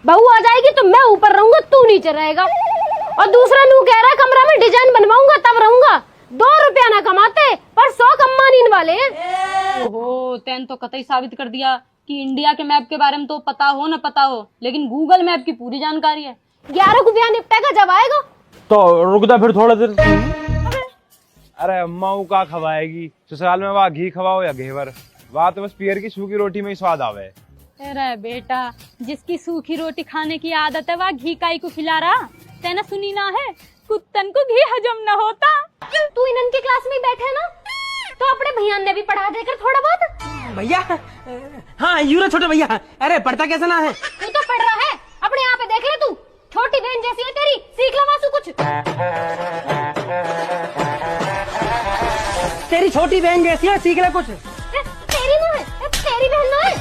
बहू आ जाएगी तो मैं ऊपर रहूंगा, तू नीचे रहेगा। और दूसरा नू कह रहा है कमरा में डिजाइन बनवाऊंगा तब रहूंगा। 2 रुपया ना कमाते पर 100 कमा नीन वाले हैं। ओहो, तैन तो कतई साबित कर दिया कि इंडिया के मैप के बारे में तो पता हो न पता हो, लेकिन गूगल मैप की पूरी जानकारी है। 11 को ब्याह निपटेगा जब आएगा। तो रुक जा फिर थोड़ा देर। अरे अम्मा वो का खवाएगी, ससुराल में वहाँ घी खवाओ या घेवर, वहाँ तो बस पियर की सूखी रोटी में ही स्वाद आवे। अरे बेटा, जिसकी सूखी रोटी खाने की आदत है वह घी काई को खिला रहा। तेना सुनी ना है, कुत्तन को घी हजम न होता। तू इनन की क्लास में बैठे ना, तो अपने भैया ने भी पढ़ा देकर थोड़ा बहुत। भैया, हाँ यूरा छोटे भैया। अरे पढ़ता कैसा ना है? तू तो पढ़ रहा है, अपने यहाँ पे देख ले। तू छोटी बहन जैसी है तेरी, सीख ले वासु कुछ। तेरी छोटी बहन जैसी है, सीख ले कुछ। तेरी ना है, तेरी बहन ना है।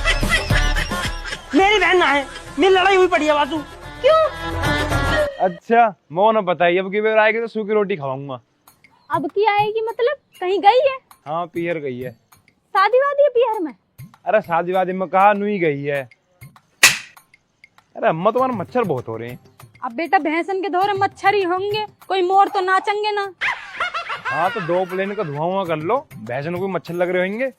मेरी बहन ना है, मेरी लड़ाई हुई पड़ी है वासु। क्यों? अच्छा मोह न बताइए, अब की बार आएगी तो सूखी रोटी खवाऊंगा। अब की आएगी मतलब कहीं गई है? हाँ पियर गई है। शादी वादी है पियर में? अरे शादी वादी में कहा, नुई गई है। अरे अम्मा तुम्हारे मच्छर बहुत हो रहे हैं। अब बेटा भैंसन के धोरे मच्छर ही होंगे, कोई मोर तो नाचेंगे ना। हाँ तो 2 प्लेन का धुआं कर लो, भैंसों को मच्छर लग रहे होंगे।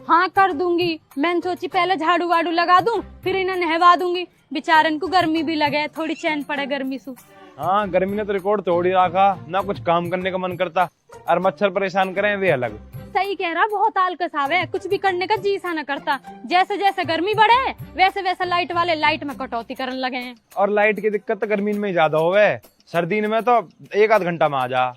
हाँ कर दूंगी, मैंने सोची पहले झाड़ू वाड़ू लगा दूं, फिर इन्हें नहवा दूंगी। बेचारन को गर्मी भी लगे, थोड़ी चैन पड़े गर्मी से। हाँ गर्मी ने तो रिकॉर्ड तोड़ ही रखा, ना कुछ काम करने का मन करता, और मच्छर परेशान करें वे अलग। सही कह रहा, बहुत आलकस आवे, कुछ भी करने का जी सा न करता। जैसे जैसे गर्मी बढ़े वैसे वैसे लाइट वाले लाइट में कटौती करने लगे हैं। और लाइट की दिक्कत तो गर्मी में ही ज्यादा होवे, सर्दी में तो 1 आध घंटा में आ जा।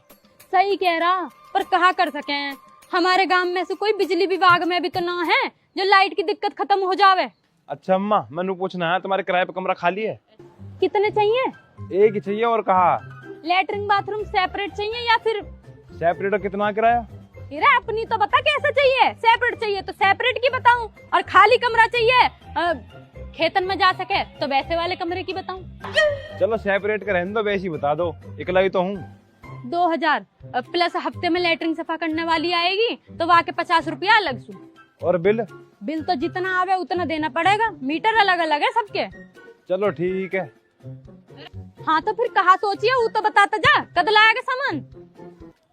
सही कह रहा, पर कहा कर सके हैं, हमारे गांव में से कोई बिजली विभाग में भी तो ना है जो लाइट की दिक्कत खत्म हो जावे। अच्छा अम्मा, मैंने पूछना है तुम्हारे किराए पे कमरा खाली है? कितने चाहिए? 1 ही चाहिए। और कहा लेटरिन बाथरूम सेपरेट चाहिए या फिर? सेपरेट? कितना किराया? अपनी तो बता कैसे चाहिए। सेपरेट चाहिए तो सेपरेट की बताऊं, और खाली कमरा चाहिए खेतन में जा सके तो वैसे वाले कमरे की बताऊं। चलो सेपरेट का रहने दो, वैसे ही बता दो, इकला ही तो हूँ। 2000 प्लस हफ्ते में लेटरिन सफा करने वाली आएगी तो वहाँ के 50 रुपया अलग सु। और बिल? बिल तो जितना आवे उतना देना पड़ेगा, मीटर अलग अलग है सबके। चलो ठीक है। हाँ तो फिर कहा सोचिए, वो तो बताता जा, कद लाएगा सामान?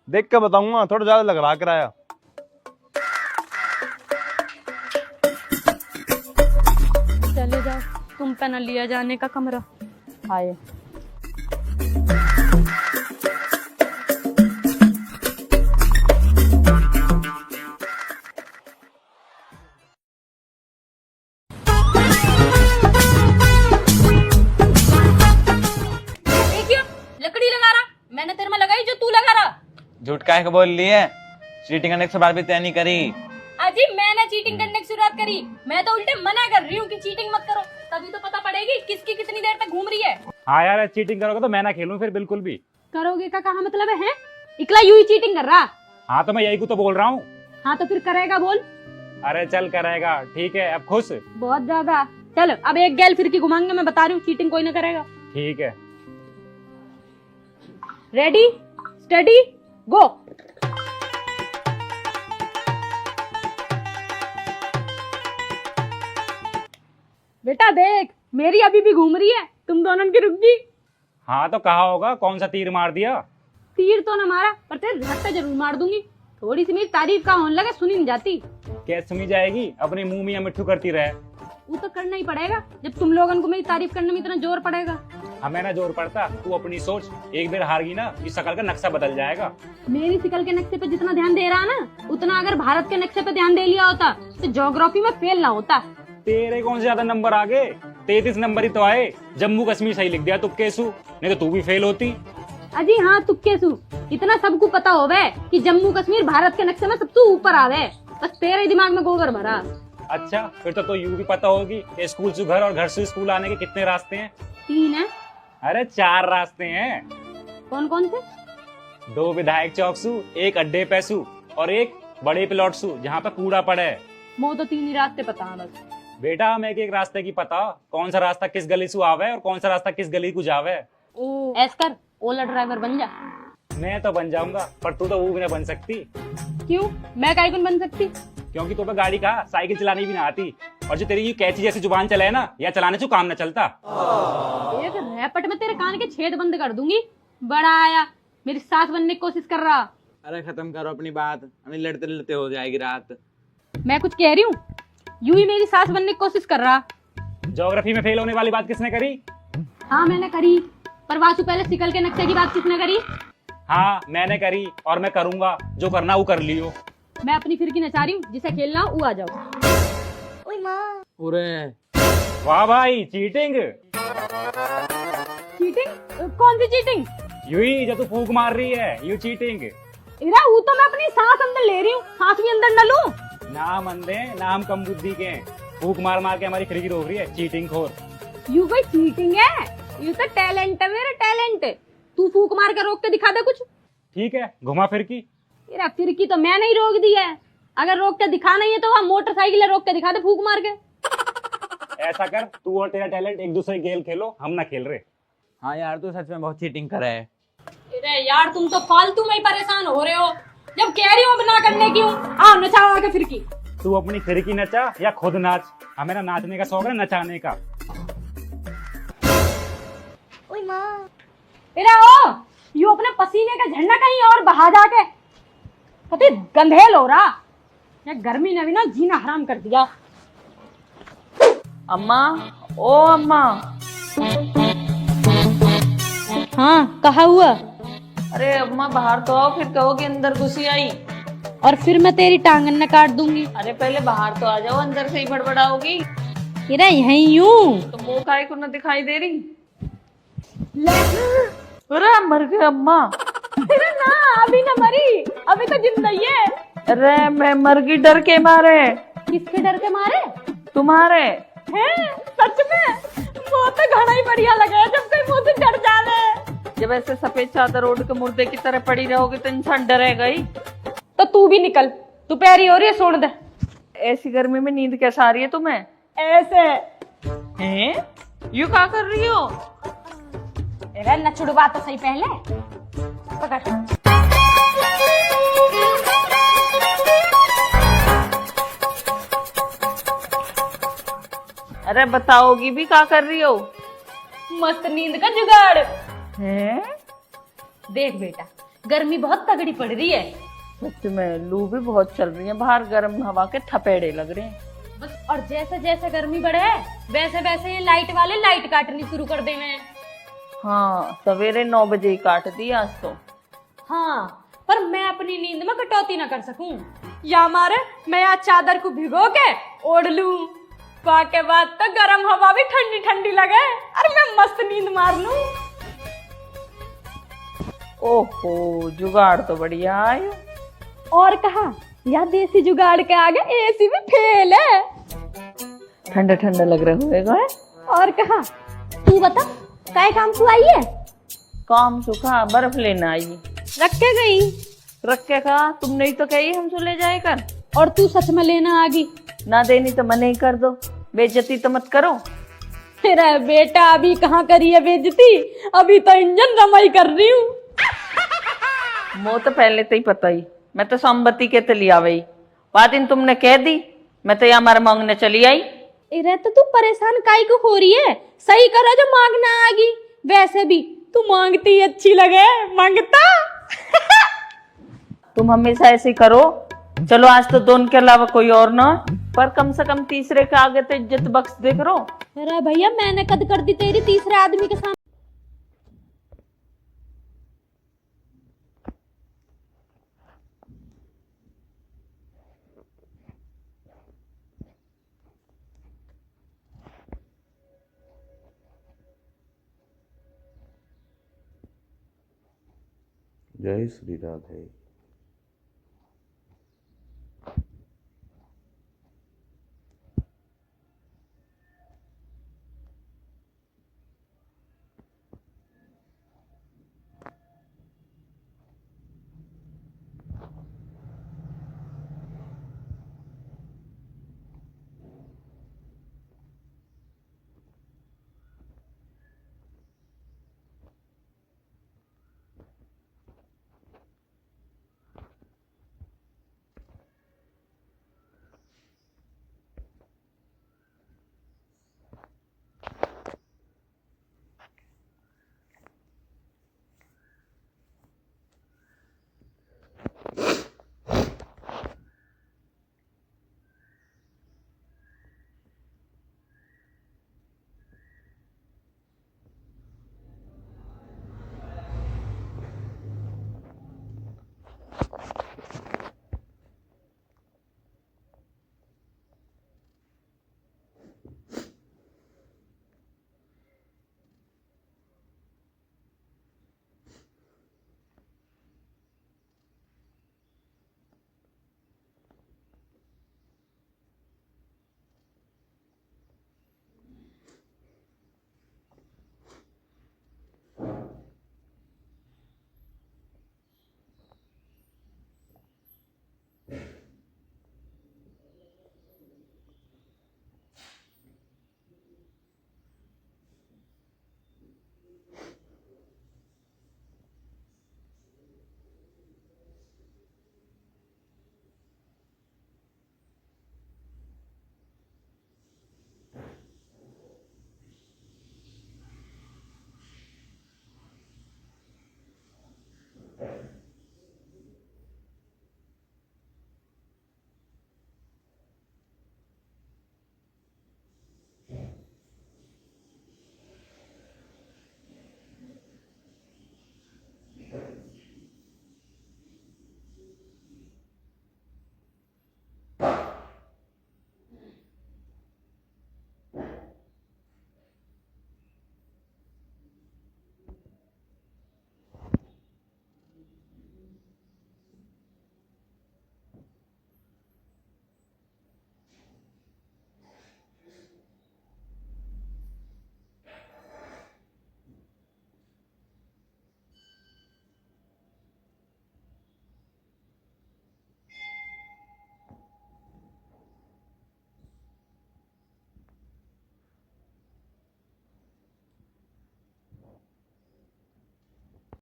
देख के बताऊंगा, थोड़ा ज्यादा लग रहा किराया। चले जाओ, तुम पे न लिया जाने का कमरा। आए लकड़ी लगा रहा, मैंने तेरे में लगाई जो तू लगा रहा। झूठ काहे को बोल रही है? चीटिंग करने के बाद भी तय नहीं करी। अजी मैंने चीटिंग करने की शुरुआत करी, मैं तो उल्टे मना कर रही हूँ कि चीटिंग मत करो, तभी तो पता पड़ेगी किसकी कितनी देर तक घूम रही है। हाँ यार, चीटिंग करोगे तो मैं ना खेलूं फिर बिल्कुल भी। करोगे का कहा मतलब है? इकला यूं ही चीटिंग कर रहा? हाँ तो मैं यही को तो बोल रहा हूँ। हाँ तो फिर करेगा बोल। अरे चल करेगा, ठीक है। अब खुश? बहुत ज्यादा। चल अब एक गैल फिर की घुमाएंगे, मैं बता रही हूँ चीटिंग कोई ना करेगा। ठीक है। रेडी स्टडी गो। बेटा देख, मेरी अभी भी घूम रही है, तुम दोनों की रुक गई। हाँ तो कहा होगा कौन सा तीर मार दिया? तीर तो न मारा, पर तेरे झट्टे जरूर मार दूंगी। थोड़ी सी मेरी तारीफ का होने लगे, सुनी नहीं जाती। क्या सुनी जाएगी? अपने मुंह में मिट्ठू करती रहे। वो तो करना ही पड़ेगा जब तुम लोगों को मेरी तारीफ करने में इतना जोर पड़ेगा। हमें ना जोर पड़ता, तू अपनी सोच, एक बार हार गई ना इस शकल का नक्शा बदल जाएगा। मेरी शिकल के नक्शे पे जितना ध्यान दे रहा ना, उतना अगर भारत के नक्शे पे ध्यान दे लिया होता तो ज्योग्राफी में फेल ना होता। तेरे कौन से ज्यादा नंबर आ गए? 33 नंबर ही तो आए। जम्मू कश्मीर सही लिख दिया तुक्के सु, नहीं तो तू भी फेल होती। अजी हाँ तुक्के सु, इतना सबको पता होवे कि जम्मू कश्मीर भारत के नक्शे में सबसे ऊपर आवे, बस तेरे दिमाग में गोबर भरा। अच्छा फिर तो यूं भी पता होगी कि स्कूल से घर और घर से स्कूल आने के कितने रास्ते हैं? 3 है। अरे 4 रास्ते हैं। कौन कौन से? 2 विधायक चौक सु, 1 अड्डे पे सु, और 1 बड़े प्लॉट सु जहाँ पे कूड़ा पड़े। मो तो 3 ही रास्ते पता है बस। बेटा हमें एक रास्ते की पता, कौन सा रास्ता किस गली से आवे और कौन सा रास्ता किस गली को जावे। ओ ऐस कर, ओला ड्राइवर बन जा। मैं तो बन जाऊंगा, पर तू तो वो भी नहीं बन सकती। क्यों? मैं काहे को नहीं बन सकती? क्योंकि तुम्हें गाड़ी का साइकिल चलानी भी ना आती। और जो तेरी ये कैची जैसी जुबान चले है ना, या चलाने से काम ना चलता। एक रैपट में तेरे कान के छेद बंद कर दूंगी। बड़ा आया मेरी सास बनने की कोशिश कर रहा। अरे खत्म करो अपनी बात, हमें लड़ते लड़ते हो जाएगी रात। मैं कुछ कह रही हूँ, यूं ही मेरी सास बनने की कोशिश कर रहा। ज्योग्राफी में फेल होने वाली बात किसने करी? हाँ मैंने करी, पर वासु पहले सिकल के नक्शे की बात किसने करी? हाँ मैंने करी, और मैं करूंगा, जो करना वो कर लियो। मैं अपनी फिरकी नचा रही हूँ, जिसे खेलना हो वो आ जाओ। अरे वाह भाई, चीटिंग। चीटिंग? कौन सी चीटिंग? यू ही जब तू फूक मार रही है, यू चीटिंग। इरा वो तो मैं अपनी सांस अंदर ले रही हूँ, सांस भी अंदर न लूं। नाम अंधे, नाम कम बुद्धि के हैं। फूक मार मार के हमारी खिड़की रोक रही है, चीटिंग खोर। यू कोई चीटिंग है? यू तो टैलेंट है, मेरा टैलेंट। तू फूक मार के रोक के दिखा दे कुछ। ठीक है, घुमा फिर की। इरा फिरकी तो मैं नहीं रोक दी है, अगर रोक के दिखाना ही है तो वहाँ मोटरसाइकिल रोक के दिखा दे फूक मार के। ऐसा कर, तू और तेरा टैलेंट एक दूसरे गेम खेलो, हम ना खेल रहे। हाँ यार, तू सच में बहुत चीटिंग कर रहा है। अरे यार तुम तो फालतू में ही परेशान हो रहे हो, जब कह रही हूँ अब ना करने की हूँ। आओ नचाओ आके फिरकी। तू अपनी खिड़की नचा या खुद नाच, हमें ना नाचने का शौक है, नचाने का। इरा ओ, यू अपने पसीने का झंडा कहीं और बहा जाके, कभी गंधेल हो रहा। ये गर्मी ने भी ना जीना हराम कर दिया। अम्मा, ओ अम्मा। हाँ कहा हुआ? अरे अम्मा बाहर तो आओ, फिर कहोगे अंदर घुसी आई। और फिर मैं तेरी टांगन न काट दूंगी। अरे पहले बाहर तो आ जाओ, अंदर से ही बड़बड़ाओगी। इरा यहीं यूं। तो मुंह काहे को न दिखाई दे रही? अरे मर गए अम्मा। अरे ना, अभी ना मरी, अभी तो जिंदा ही है। अरे मैं मर गई डर के मारे। किसके डर के मारे? तुम्हारे। हैं? सच में? वो तो घना ही बढ़िया लगा है जब कोई मुंह से डर जाने। जब ऐसे सफेद चादर ओढ़ के मुर्दे की तरह पड़ी रहोगे तो इंसान डरेगा ही। तो तू भी निकल, तू पैरी हो रही है, छोड़ दे। ऐसी गर्मी में नींद कैसे आ रही है तुम्हें? ऐसे हैं? यू क्या कर रही हो? अरे न छुड़वा तो सही पहले, पकड़। अरे बताओगी भी क्या कर रही हो? मस्त नींद का जुगाड़। हैं? देख बेटा, गर्मी बहुत तगड़ी पड़ रही है। सच में लू भी बहुत चल रही है बाहर, गर्म हवा के थपेड़े लग रहे हैं। बस, और जैसे जैसे गर्मी बढ़े वैसे वैसे ये लाइट वाले लाइट काटनी शुरू कर देवे। हाँ सवेरे 9 बजे ही काट दी आज तो। हाँ, पर मैं अपनी नींद में कटौती ना कर सकूं, या मारे मैं आज चादर को भिगो के ओढ़ लूं, के बाद तो गर्म हवा भी ठंडी ठंडी लगे और मैं मस्त नींद मार लूं। ओहो, जुगाड़ तो बढ़िया है। और कहा, या देसी जुगाड़ के आगे एसी भी फेल है। ठंडा ठंडा लग रहा होगा। और कहा, तू बता काय काम तू आई है? काम सुखा, बर्फ लेना आई। रख के गई? रख के कहा, तुमने ही तो कही हमसे ले जाए कर। और तू सच में लेना आ गई? ना देनी तो मना ही कर दो, बेइज्जती तो मत करो। तेरा बेटा अभी कहाँ करी है बेइज्जती, अभी तो इंजन रमाई कर रही हूँ। वो तो पहले तो ही पता ही, मैं तो संबत्ती के तली आ गई। बात इन तुमने कह दी, मैं तो यहाँ मारे मांगने चली आई। इरे तो तू परेशान काई को हो रही है, सही करो जो मांगना आ गई। वैसे भी तू मांगती अच्छी लगे, मांगता। तुम हमेशा ऐसे करो। चलो आज तो दोनों के अलावा कोई और ना, पर कम से कम तीसरे के आगे तो इज्जत बख्श दे करो। अरे भैया, मैंने कद कर दी तेरी तीसरे आदमी के सामने? जय श्री राधे।